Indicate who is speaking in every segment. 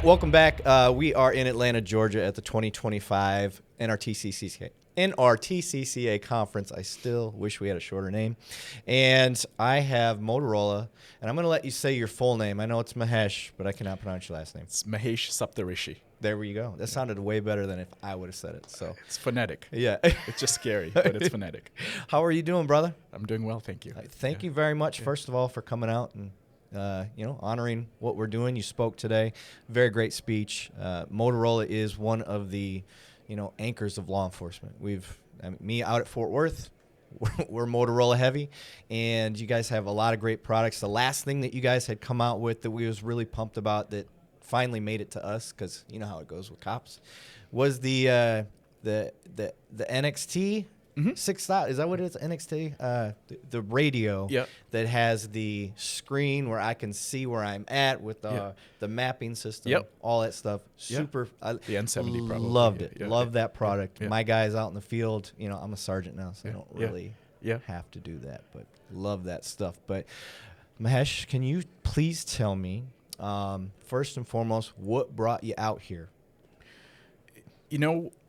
Speaker 1: right, welcome back. We are in Atlanta, Georgia at the 2025 NRTCCA conference. I still wish we had a shorter name. And I have Motorola, and I'm going to let you say your full name. I know it's Mahesh, but I cannot pronounce your last name.
Speaker 2: It's Mahesh Saparishi.
Speaker 1: There you go. That sounded way better than if I would have said it. So
Speaker 2: it's phonetic.
Speaker 1: Yeah.
Speaker 2: It's just scary, but it's phonetic.
Speaker 1: How are you doing, brother?
Speaker 2: I'm doing well, thank you.
Speaker 1: Thank you very much, first of all, for coming out and honoring what we're doing. You spoke today. Very great speech. Motorola is one of the, anchors of law enforcement. Me out at Fort Worth, we're Motorola heavy, and you guys have a lot of great products. The last thing that you guys had come out with that we was really pumped about that finally made it to us, because you know how it goes with cops, was the NXT. Mm-hmm. 6,000, is that what it is? NXT, the radio that has the screen where I can see where I'm at with the mapping system, all that stuff. Super.
Speaker 2: The N70 probably.
Speaker 1: Loved it. Loved that product. My guys out in the field, I'm a sergeant now, so I don't really have to do that, but love that stuff. But Mahesh, can you please tell me, first and foremost, what brought you out here?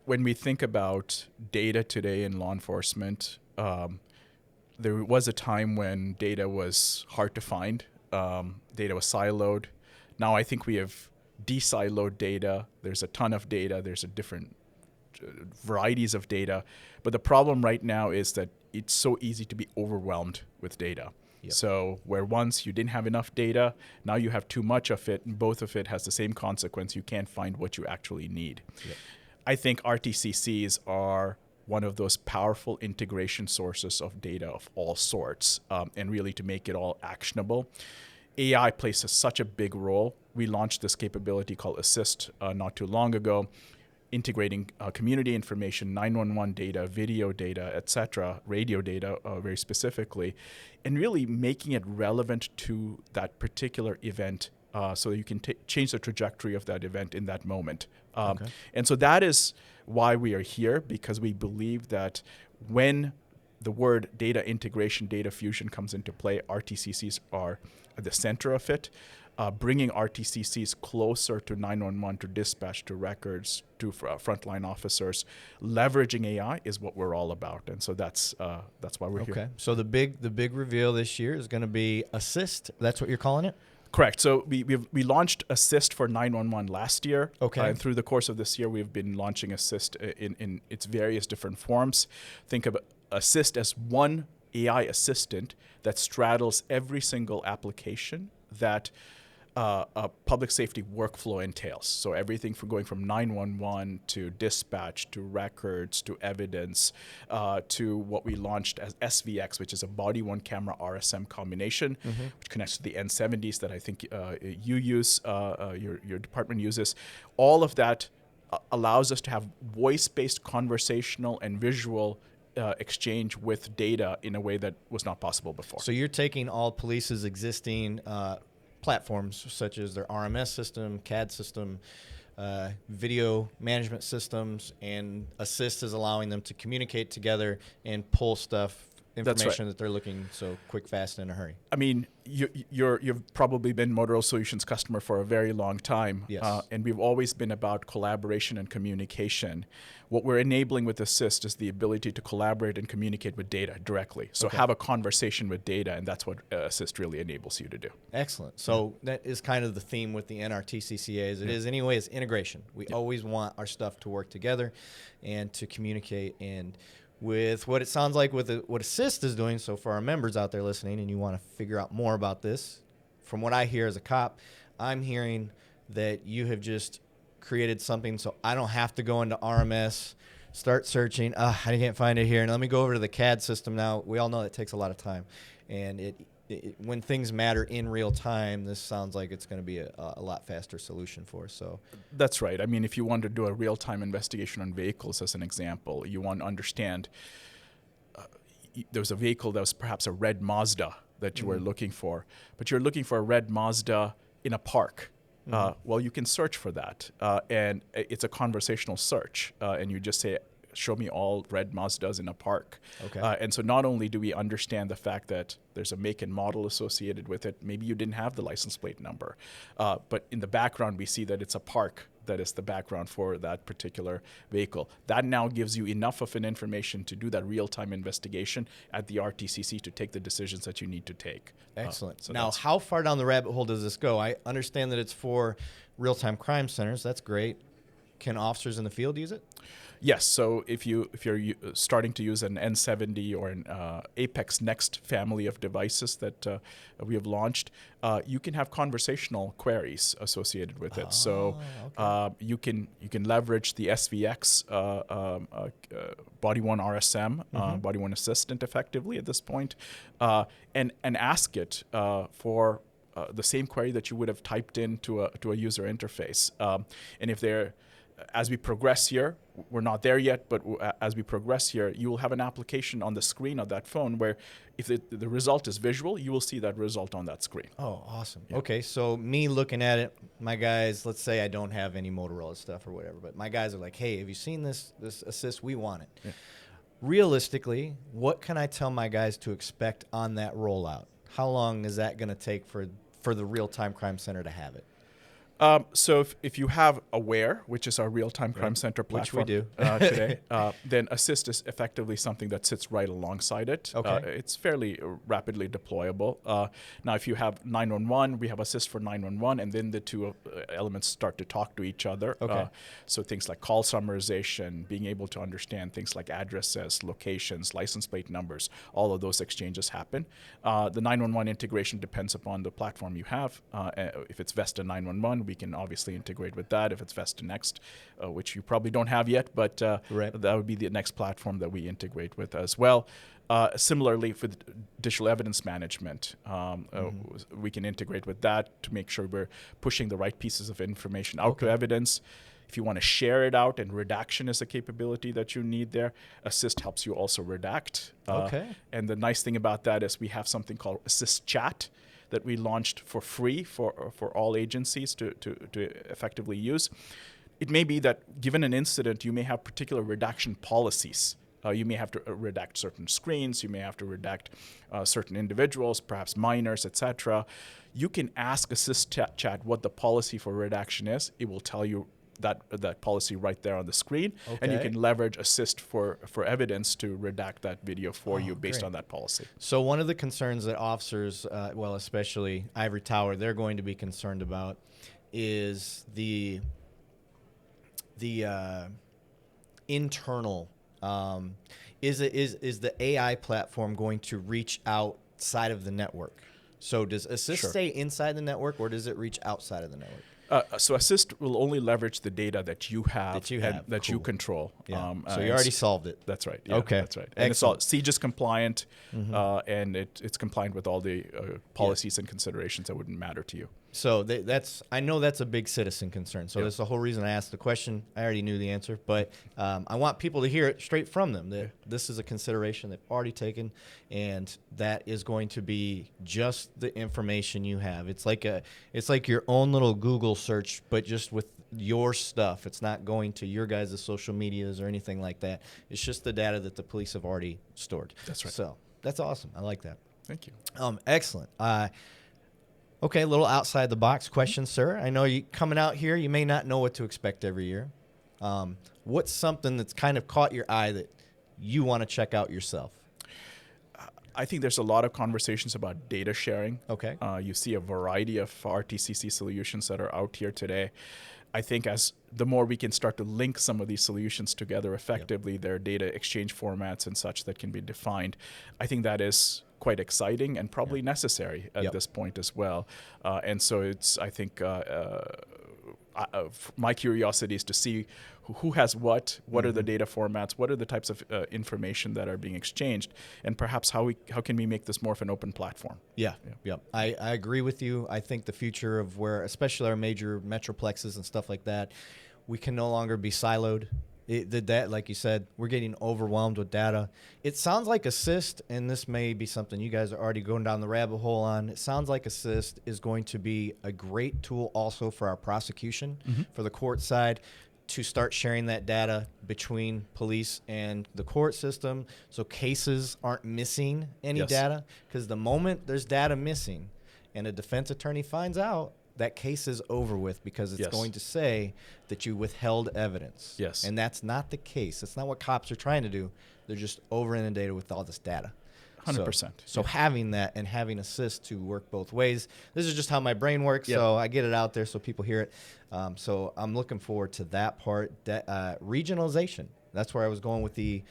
Speaker 2: When we think about data today in law enforcement, there was a time when data was hard to find. Data was siloed. Now I think we have de-siloed data. There's a ton of data. There's a different varieties of data. But the problem right now is that it's so easy to be overwhelmed with data. Yep. So where once you didn't have enough data, now you have too much of it, and both of it has the same consequence. You can't find what you actually need. Yep. I think RTCCs are one of those powerful integration sources of data of all sorts, and really to make it all actionable. AI plays such a big role. We launched this capability called Assist not too long ago, integrating community information, 911 data, video data, etc., radio data very specifically, and really making it relevant to that particular event so that you can change the trajectory of that event in that moment. And so that is why we are here, because we believe that when the word data integration, data fusion comes into play, RTCCs are at the center of it. Bringing RTCCs closer to 911, to dispatch, to records, to frontline officers, leveraging AI is what we're all about, and so that's why we're here.
Speaker 1: Okay, so the big reveal this year is going to be Assist. That's what you're calling it?
Speaker 2: Correct. So we launched Assist for 911 last year. Okay. And through the course of this year, we've been launching Assist in its various different forms. Think of Assist as one AI assistant that straddles every single application that a public safety workflow entails. So everything from going from 911 to dispatch to records to evidence to what we launched as SVX, which is a body-worn camera RSM combination, which connects to the N70s that I think you use, your department uses. All of that allows us to have voice-based conversational and visual exchange with data in a way that was not possible before.
Speaker 1: So you're taking all police's existing platforms, such as their RMS system, CAD system, video management systems, and Assist is allowing them to communicate together and pull information that they're looking so quick, fast, and in a hurry.
Speaker 2: I mean, you've probably been Motorola Solutions customer for a very long time.
Speaker 1: Yes.
Speaker 2: And we've always been about collaboration and communication. What we're enabling with Assist is the ability to collaborate and communicate with data directly. So have a conversation with data, and that's what Assist really enables you to do.
Speaker 1: Excellent. So that is kind of the theme with the NRTCCA, as it is anyway, is integration. We always want our stuff to work together and to communicate. And with what it sounds like with what Assist is doing, so for our members out there listening and you want to figure out more about this, from what I hear as a cop, I'm hearing that you have just created something so I don't have to go into RMS, start searching, I can't find it here, and let me go over to the CAD system now. We all know that takes a lot of time. And when things matter in real time, this sounds like it's going to be a lot faster solution for us. So
Speaker 2: that's right. I mean, if you want to do a real-time investigation on vehicles, as an example, you want to understand there was a vehicle that was perhaps a red Mazda that you were looking for, but you're looking for a red Mazda in a park. Well, you can search for that, and it's a conversational search, and you just say, show me all red Mazdas in a park.
Speaker 1: Okay.
Speaker 2: And so not only do we understand the fact that there's a make and model associated with it, maybe you didn't have the license plate number, but in the background we see that it's a park that is the background for that particular vehicle. That now gives you enough of an information to do that real-time investigation at the RTCC to take the decisions that you need to take.
Speaker 1: Excellent.
Speaker 2: So
Speaker 1: now, how far down the rabbit hole does this go? I understand that it's for real-time crime centers. That's great. Can officers in the field use it?
Speaker 2: Yes. So if you're starting to use an N70 or an Apex Next family of devices that we have launched, you can have conversational queries associated with it. So you can leverage the SVX Body One RSM, Body One Assistant, effectively at this point, and ask it for the same query that you would have typed into a user interface. And if they're as we progress here, we're not there yet, but as we progress here, you will have an application on the screen of that phone where if the result is visual, you will see that result on that screen.
Speaker 1: Oh, awesome.
Speaker 2: Yeah.
Speaker 1: Okay, so me looking at it, my guys, let's say I don't have any Motorola stuff or whatever, but my guys are like, hey, have you seen this assist? We want it. Yeah. Realistically, what can I tell my guys to expect on that rollout? How long is that going to take for the real-time crime center to have it?
Speaker 2: So if you have Aware, which is our real-time crime center platform,
Speaker 1: which we do
Speaker 2: today, then Assist is effectively something that sits right alongside it.
Speaker 1: Okay.
Speaker 2: It's fairly rapidly deployable. Now, if you have 911, we have Assist for 911, and then the two elements start to talk to each other.
Speaker 1: Okay.
Speaker 2: So things like call summarization, being able to understand things like addresses, locations, license plate numbers, all of those exchanges happen. The 911 integration depends upon the platform you have. If it's Vesta 911, we can obviously integrate with that. If it's Vesta Next, which you probably don't have yet, but
Speaker 1: right.
Speaker 2: that would be the next platform that we integrate with as well. Similarly, for the digital evidence management, we can integrate with that to make sure we're pushing the right pieces of information out to evidence. If you want to share it out, and redaction is a capability that you need there, Assist helps you also redact. And the nice thing about that is we have something called Assist Chat that we launched for free for all agencies to effectively use. It may be that given an incident, you may have particular redaction policies. You may have to redact certain screens. You may have to redact certain individuals, perhaps minors, etc. You can ask Assist Chat what the policy for redaction is. It will tell you that policy right there on the screen, and you can leverage Assist for evidence to redact that video for you based on that policy.
Speaker 1: So one of the concerns that officers, well, especially Ivory Tower, they're going to be concerned about is the internal. Is the AI platform going to reach outside of the network? So does Assist stay inside the network, or does it reach outside of the network?
Speaker 2: So Assist will only leverage the data that you have, that you control.
Speaker 1: Yeah. So you already solved it.
Speaker 2: That's right. Yeah,
Speaker 1: okay.
Speaker 2: That's right. And it's all CJIS-compliant, and it's compliant with all the policies and considerations that wouldn't matter to you.
Speaker 1: So I know that's a big citizen concern. So that's the whole reason I asked the question. I already knew the answer, but I want people to hear it straight from them that this is a consideration they've already taken, and that is going to be just the information you have. It's like your own little Google search, but just with your stuff. It's not going to your guys' social medias or anything like that. It's just the data that the police have already stored.
Speaker 2: That's right.
Speaker 1: So that's awesome. I like that.
Speaker 2: Thank you.
Speaker 1: Excellent. Okay, a little outside the box question, sir. I know you coming out here, you may not know what to expect every year. What's something that's kind of caught your eye that you want to check out yourself?
Speaker 2: I think there's a lot of conversations about data sharing.
Speaker 1: Okay.
Speaker 2: You see a variety of RTCC solutions that are out here today. I think as the more we can start to link some of these solutions together effectively, their data exchange formats and such that can be defined, I think that is quite exciting and probably necessary at this point as well. And so it's, I think, my curiosity is to see who has what are the data formats, what are the types of information that are being exchanged, and perhaps how can we make this more of an open platform. Yeah.
Speaker 1: I agree with you. I think the future of where, especially our major metroplexes and stuff like that, we can no longer be siloed. Like you said, we're getting overwhelmed with data. It sounds like Assist, and this may be something you guys are already going down the rabbit hole on. It sounds like Assist is going to be a great tool also for our prosecution, for the court side. to start sharing that data between police and the court system so cases aren't missing any
Speaker 2: Yes.
Speaker 1: data. Because the moment there's data missing and a defense attorney finds out, that case is over with because it's
Speaker 2: Yes.
Speaker 1: going to say that you withheld evidence.
Speaker 2: Yes.
Speaker 1: And that's not the case. That's not what cops are trying to do. They're just over inundated with all this data.
Speaker 2: 100%.
Speaker 1: So having that and having assist to work both ways. This is just how my brain works,
Speaker 2: Yep.
Speaker 1: so I get it out there so people hear it. So I'm looking forward to that part. Regionalization. That's where I was going with the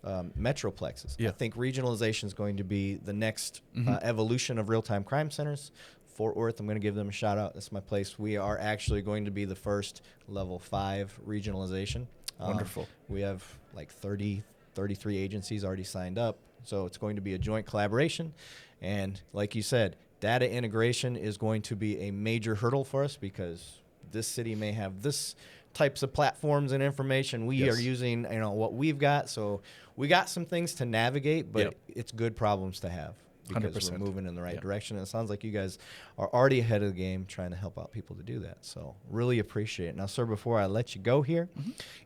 Speaker 1: metroplexes.
Speaker 2: Yeah.
Speaker 1: I think regionalization is going to be the next evolution of real-time crime centers. Fort Worth, I'm going to give them a shout out. That's my place. We are actually going to be the first level 5 regionalization.
Speaker 2: Wonderful.
Speaker 1: We have like 33 agencies already signed up. So it's going to be a joint collaboration. And like you said, data integration is going to be a major hurdle for us because this city may have this types of platforms and information. We
Speaker 2: Yes.
Speaker 1: are using, what we've got. So we got some things to navigate, but
Speaker 2: Yep.
Speaker 1: it's good problems to have because
Speaker 2: 100%.
Speaker 1: we're moving in the right
Speaker 2: Yep.
Speaker 1: direction. And it sounds like you guys are already ahead of the game trying to help out people to do that. So really appreciate it. Now, sir, before I let you go here,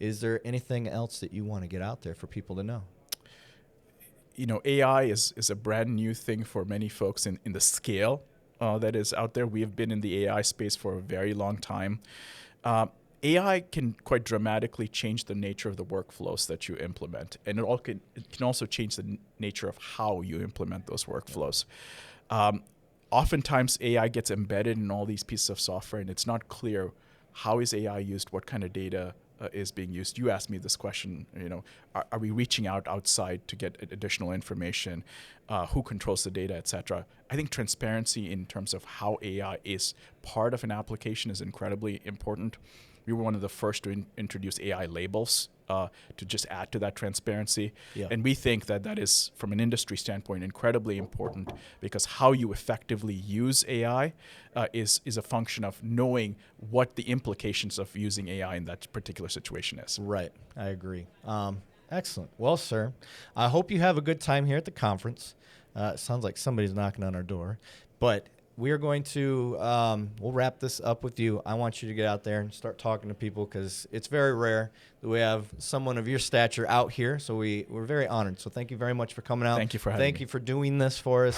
Speaker 1: is there anything else that you want to get out there for people to know?
Speaker 2: AI is a brand new thing for many folks in the scale that is out there. We have been in the AI space for a very long time. AI can quite dramatically change the nature of the workflows that you implement, and it can also change the nature of how you implement those workflows. Oftentimes, AI gets embedded in all these pieces of software, and it's not clear how is AI used, what kind of data is being used. You asked me this question, are we reaching outside to get additional information, who controls the data, et cetera. I think transparency in terms of how AI is part of an application is incredibly important. We were one of the first to introduce AI labels to just add to that transparency.
Speaker 1: Yeah.
Speaker 2: And we think that is, from an industry standpoint, incredibly important because how you effectively use AI is a function of knowing what the implications of using AI in that particular situation is.
Speaker 1: Right. I agree. Excellent. Well, sir, I hope you have a good time here at the conference. It sounds like somebody's knocking on our door, but we are going to, we'll wrap this up with you. I want you to get out there and start talking to people because it's very rare that we have someone of your stature out here. So we're very honored. So thank you very much for coming out.
Speaker 2: Thank you for having me.
Speaker 1: Thank you for doing this for us.